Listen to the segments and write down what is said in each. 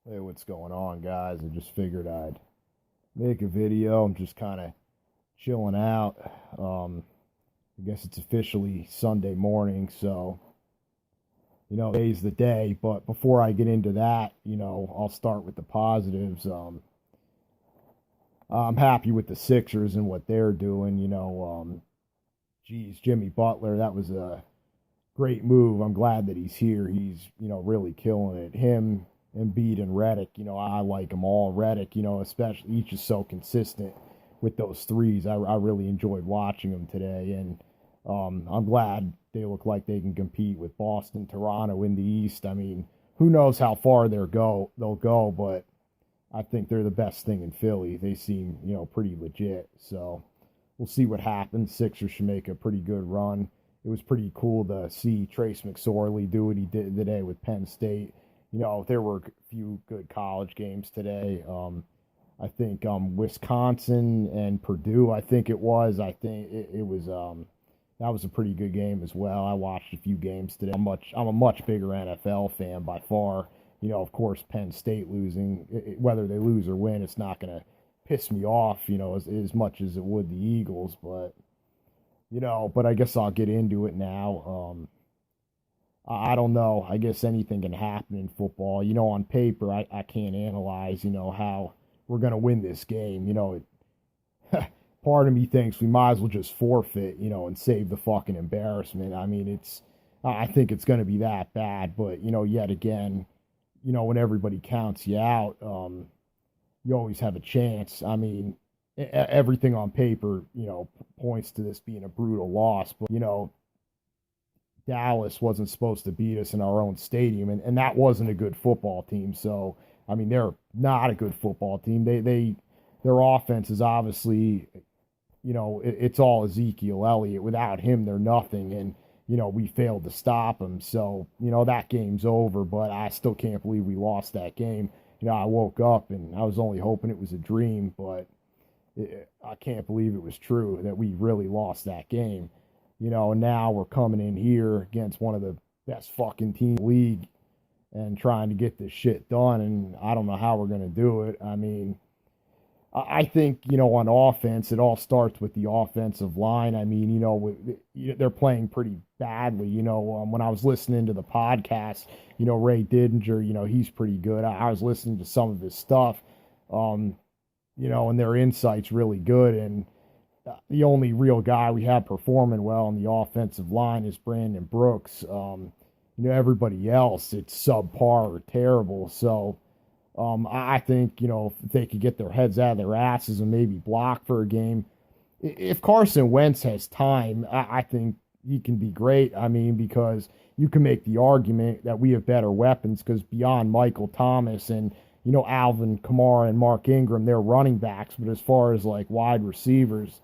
Hey, what's going on, guys? I just figured I'd make a video. I'm just kind of chilling out. I guess it's officially Sunday morning, so today's the day. But before I get into that, I'll start with the positives. I'm happy with the Sixers and what they're doing. Geez, Jimmy Butler, that was a great move. I'm glad that he's here. He's really killing it. Him, Embiid, and Redick. I like them all. Redick, especially each is so consistent with those threes. I really enjoyed watching them today, and I'm glad they look like they can compete with Boston, Toronto in the East. I mean, who knows how far they'll go, but I think they're the best thing in Philly. They seem pretty legit. So we'll see what happens. Sixers should make a pretty good run. It was pretty cool to see Trace McSorley do what he did today with Penn State. There were a few good college games today. I think Wisconsin and Purdue. I think it was. I think it was. That was a pretty good game as well. I watched a few games today. I'm a much bigger NFL fan by far. Of course, Penn State losing, whether they lose or win, it's not going to piss me off, as much as it would the Eagles. But I guess I'll get into it now. I don't know. I guess anything can happen in football. On paper, I can't analyze, how we're going to win this game. Part of me thinks we might as well just forfeit, and save the fucking embarrassment. I mean, I think it's going to be that bad. But, yet again, when everybody counts you out, you always have a chance. I mean, everything on paper, points to this being a brutal loss. But, Dallas wasn't supposed to beat us in our own stadium, and that wasn't a good football team. So, I mean, they're not a good football team. Their offense is obviously, it's all Ezekiel Elliott. Without him, they're nothing. And, we failed to stop him. So, that game's over, but I still can't believe we lost that game. I woke up and I was only hoping it was a dream, but I can't believe it was true that we really lost that game. And now we're coming in here against one of the best fucking teams in the league and trying to get this shit done. And I don't know how we're going to do it. I mean, I think, on offense, it all starts with the offensive line. I mean, they're playing pretty badly. When I was listening to the podcast, Ray Didinger, he's pretty good. I was listening to some of his stuff, and their insight's really good. And the only real guy we have performing well on the offensive line is Brandon Brooks. Everybody else, it's subpar or terrible. So, I think, if they could get their heads out of their asses and maybe block for a game, if Carson Wentz has time, I think he can be great. I mean, because you can make the argument that we have better weapons because beyond Michael Thomas and, Alvin Kamara and Mark Ingram, they're running backs. But as far as like wide receivers,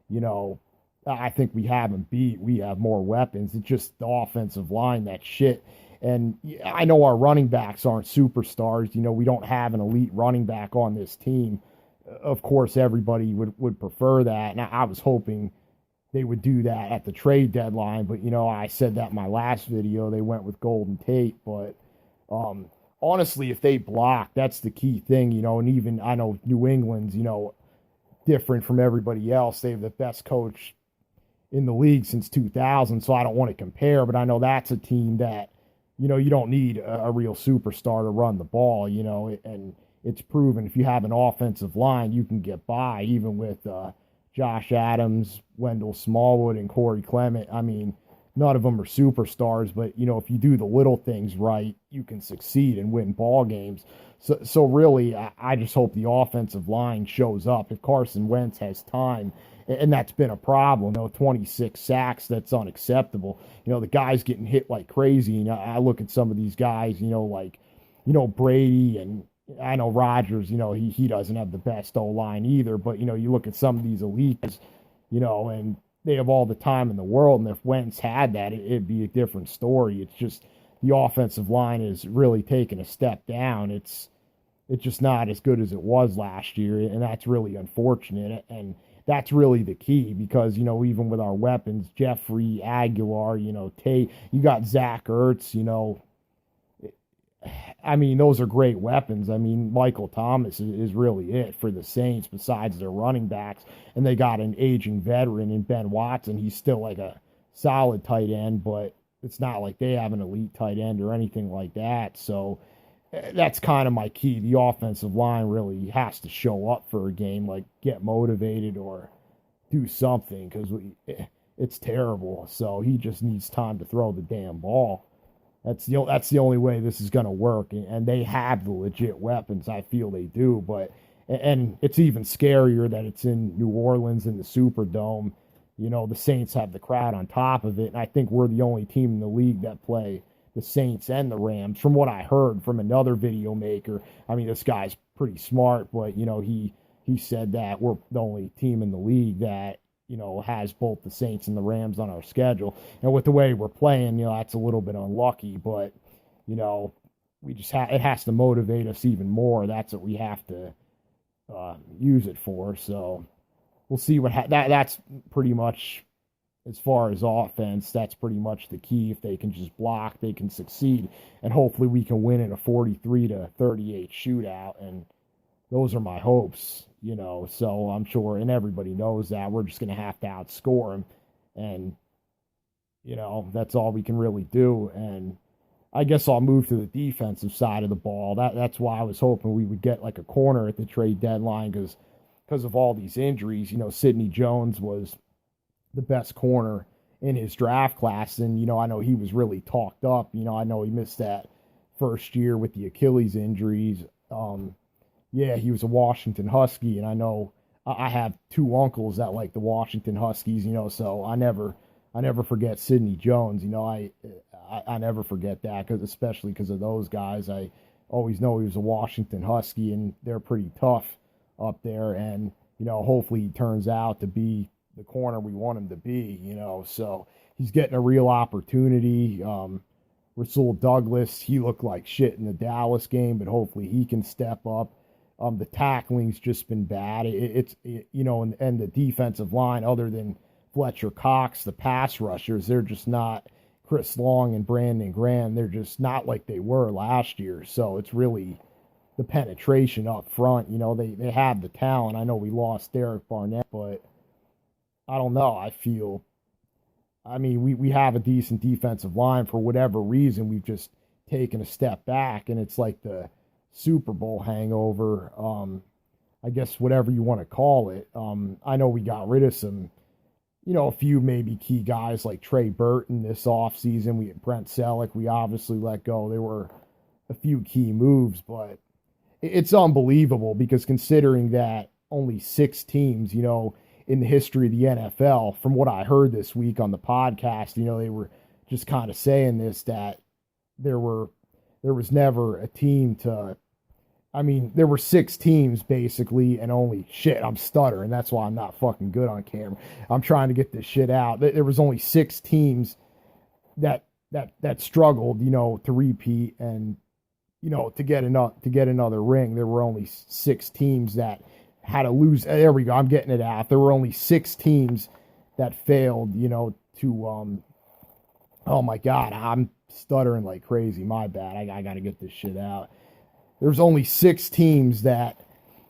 you know, I think we have them beat. We have more weapons. It's just the offensive line that shit. And I know our running backs aren't superstars. We don't have an elite running back on this team. Of course, everybody would prefer that. And I was hoping they would do that at the trade deadline. But, I said that in my last video. They went with Golden Tate. But honestly, if they block, that's the key thing, And even I know New England's, different from everybody else. They have the best coach in the league since 2000. So I don't want to compare. But I know that's a team that, you don't need a real superstar to run the ball, and it's proven if you have an offensive line, you can get by even with Josh Adams, Wendell Smallwood, and Corey Clement. I mean, none of them are superstars, but, if you do the little things right, you can succeed and win ball games. So really, I just hope the offensive line shows up. If Carson Wentz has time, and that's been a problem. 26 sacks, that's unacceptable. The guy's getting hit like crazy. I look at some of these guys, like, Brady, and I know Rodgers, he doesn't have the best O line either. But, you look at some of these elites, and they have all the time in the world. And if Wentz had that, it'd be a different story. It's just the offensive line is really taking a step down. It's just not as good as it was last year. And that's really unfortunate. And that's really the key because, even with our weapons, Jeffrey, Aguilar, Tate, you got Zach Ertz, I mean, those are great weapons. I mean, Michael Thomas is really it for the Saints besides their running backs. And they got an aging veteran in Ben Watson. He's still like a solid tight end, but it's not like they have an elite tight end or anything like that. So that's kind of my key. The offensive line really has to show up for a game, like get motivated or do something because it's terrible. So he just needs time to throw the damn ball. That's the only way this is going to work, and they have the legit weapons. I feel they do, but and it's even scarier that it's in New Orleans in the Superdome. You know, the Saints have the crowd on top of it, and I think we're the only team in the league that play the Saints and the Rams. From what I heard from another video maker, I mean, this guy's pretty smart, but you know, he said that we're the only team in the league that has both the Saints and the Rams on our schedule. And with the way we're playing, that's a little bit unlucky, but, we just it has to motivate us even more. That's what we have to use it for. So we'll see that's pretty much as far as offense. That's pretty much the key. If they can just block, they can succeed. And hopefully we can win in a 43-38 shootout. And those are my hopes. So I'm sure, and everybody knows that we're just going to have to outscore them. And, that's all we can really do. And I guess I'll move to the defensive side of the ball. That's why I was hoping we would get like a corner at the trade deadline because of all these injuries. Sidney Jones was the best corner in his draft class. And, I know he was really talked up. I know he missed that first year with the Achilles injuries. Yeah, he was a Washington Husky, and I know I have two uncles that like the Washington Huskies, so I never forget Sidney Jones. I never forget that, especially because of those guys. I always know he was a Washington Husky, and they're pretty tough up there, and, hopefully he turns out to be the corner we want him to be, so he's getting a real opportunity. Rasul Douglas, he looked like shit in the Dallas game, but hopefully he can step up. The tackling's just been bad. And the defensive line, other than Fletcher Cox, the pass rushers, they're just not Chris Long and Brandon Graham. They're just not like they were last year. So it's really the penetration up front. They have the talent. I know we lost Derek Barnett, but I don't know. We have a decent defensive line. For whatever reason, we've just taken a step back, and it's like the Super Bowl hangover, I guess whatever you want to call it. I know we got rid of some, a few maybe key guys like Trey Burton this offseason. We had Brent Selleck, we obviously let go. There were a few key moves, but it's unbelievable because considering that only 6 teams, in the history of the NFL, from what I heard this week on the podcast, they were just kind of saying this, that there was never a team there were 6 teams basically, and only I'm stuttering. That's why I'm not fucking good on camera. I'm trying to get this shit out. There was only 6 teams that struggled, to repeat and, to get another ring. There were only 6 teams that had to lose. There we go. I'm getting it out. There were only 6 teams that failed, to, oh my God, I'm stuttering like crazy. My bad. I got to get this shit out. There's only 6 teams that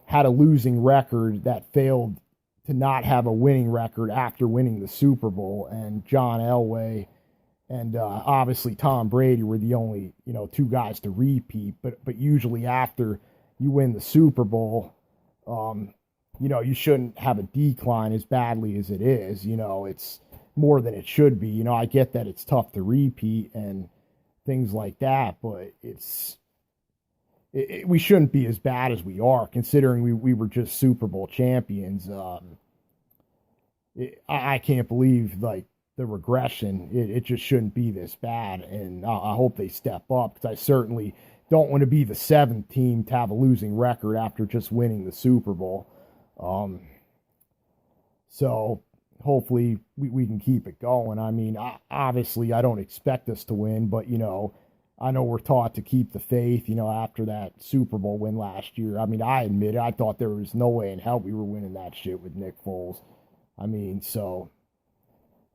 had a losing record that failed to not have a winning record after winning the Super Bowl. And John Elway and obviously Tom Brady were the only, 2 guys to repeat. But usually after you win the Super Bowl, you shouldn't have a decline as badly as it is. It's more than it should be. I get that it's tough to repeat and things like that, but we shouldn't be as bad as we are, considering we were just Super Bowl champions. I can't believe like the regression. It just shouldn't be this bad, and I hope they step up, because I certainly don't want to be the 7th team to have a losing record after just winning the Super Bowl. So hopefully we can keep it going. Obviously I don't expect us to win, but I know we're taught to keep the faith, after that Super Bowl win last year. I admit it, I thought there was no way in hell we were winning that shit with Nick Foles. So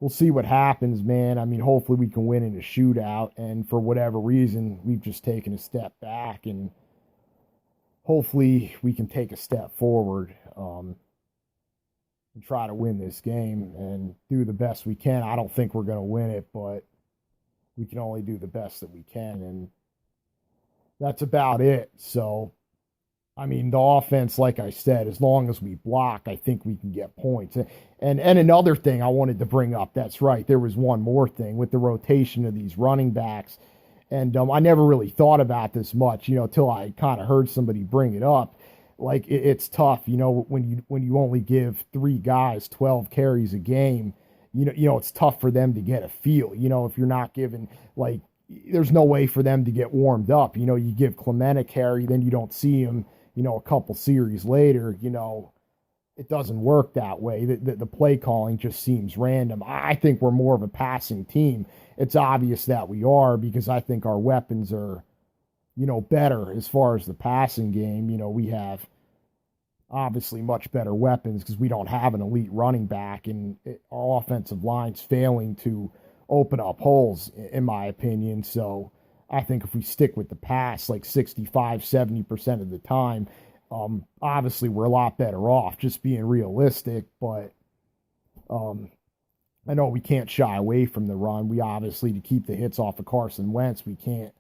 we'll see what happens, man. I mean, hopefully we can win in a shootout. And for whatever reason, we've just taken a step back, and hopefully we can take a step forward and try to win this game and do the best we can. I don't think we're going to win it, but we can only do the best that we can. And that's about it. So, I mean, the offense, like I said, as long as we block, I think we can get points. And another thing I wanted to bring up, that's right, there was one more thing with the rotation of these running backs. And I never really thought about this much, till I kind of heard somebody bring it up. Like it's tough, when you only give three guys 12 carries a game. It's tough for them to get a feel. If you're not giving, like, there's no way for them to get warmed up. You give Clement a carry, then you don't see him, a couple series later. It doesn't work that way. The play calling just seems random. I think we're more of a passing team. It's obvious that we are, because I think our weapons are, better as far as the passing game. We have obviously much better weapons because we don't have an elite running back, and our offensive line's failing to open up holes, in my opinion. So I think if we stick with the pass like 65-70% of the time, obviously we're a lot better off, just being realistic. But I know we can't shy away from the run. We obviously, to keep the hits off of Carson Wentz, we can't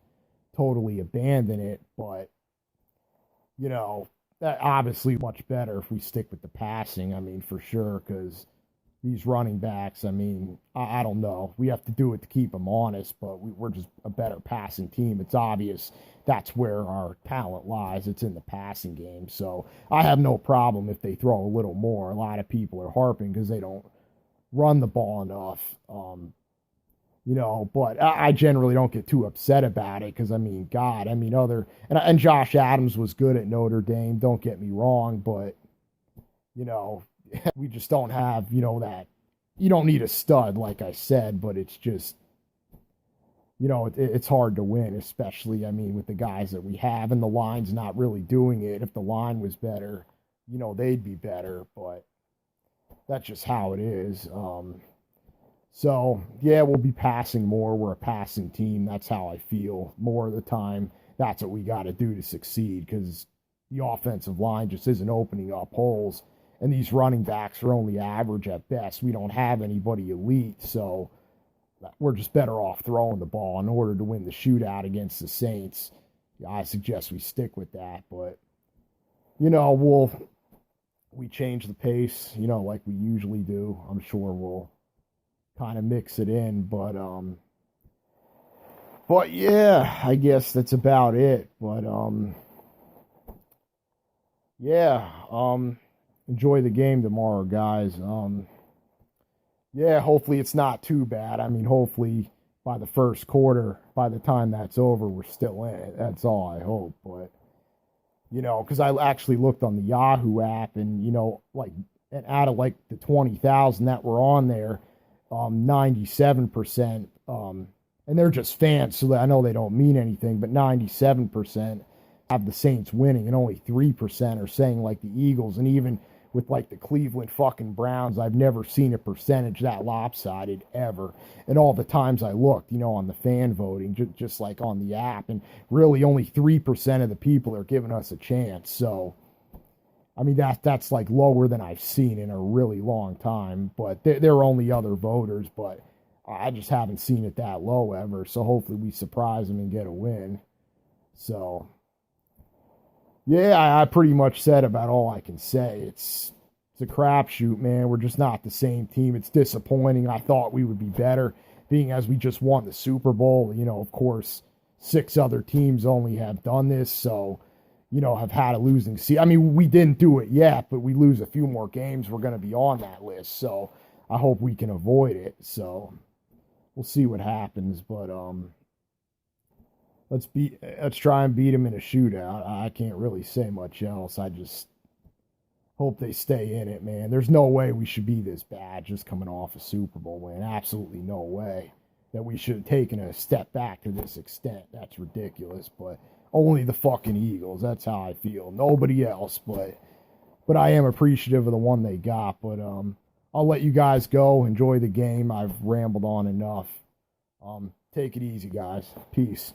totally abandon it. But, that obviously much better if we stick with the passing. I mean, for sure, because these running backs, I mean, I don't know. We have to do it to keep them honest, but we're just a better passing team. It's obvious that's where our talent lies. It's in the passing game. So I have no problem if they throw a little more. A lot of people are harping because they don't run the ball enough. But I generally don't get too upset about it because, I mean, God, I mean, and Josh Adams was good at Notre Dame, don't get me wrong, but, we just don't have, that. You don't need a stud, like I said, but it's just, it's hard to win, especially, I mean, with the guys that we have, and the line's not really doing it. If the line was better, they'd be better, but that's just how it is. So, yeah, we'll be passing more. We're a passing team. That's how I feel more of the time. That's what we got to do to succeed, because the offensive line just isn't opening up holes, and these running backs are only average at best. We don't have anybody elite, so we're just better off throwing the ball in order to win the shootout against the Saints. Yeah, I suggest we stick with that, but, we change the pace, like we usually do. I'm sure we'll kind of mix it in, but yeah, I guess that's about it. But yeah, enjoy the game tomorrow, guys. Yeah, hopefully it's not too bad. I mean, hopefully by the first quarter, by the time that's over, we're still in it. That's all I hope. But because I actually looked on the Yahoo app, and like, and out of like the 20,000 that were on there, 97%, and they're just fans, so I know they don't mean anything, but 97% have the Saints winning, and only 3% are saying like the Eagles. And even with like the Cleveland fucking Browns, I've never seen a percentage that lopsided ever. And all the times I looked, on the fan voting, just like on the app, and really only 3% of the people are giving us a chance. So, I mean, that's like lower than I've seen in a really long time. But there are only other voters, but I just haven't seen it that low ever. So hopefully we surprise them and get a win. So, yeah, I pretty much said about all I can say. It's a crapshoot, man. We're just not the same team. It's disappointing. I thought we would be better, being as we just won the Super Bowl. Of course, 6 other teams only have done this, so have had a losing season. I mean, we didn't do it yet, but we lose a few more games, we're going to be on that list. So I hope we can avoid it. So we'll see what happens. But let's try and beat them in a shootout. I can't really say much else. I just hope they stay in it, man. There's no way we should be this bad just coming off a Super Bowl win. Absolutely no way that we should have taken a step back to this extent. That's ridiculous. But only the fucking Eagles. That's how I feel. Nobody else. But I am appreciative of the one they got. But I'll I'll let you guys go. Enjoy the game. I've rambled on enough. Take it easy, guys. Peace.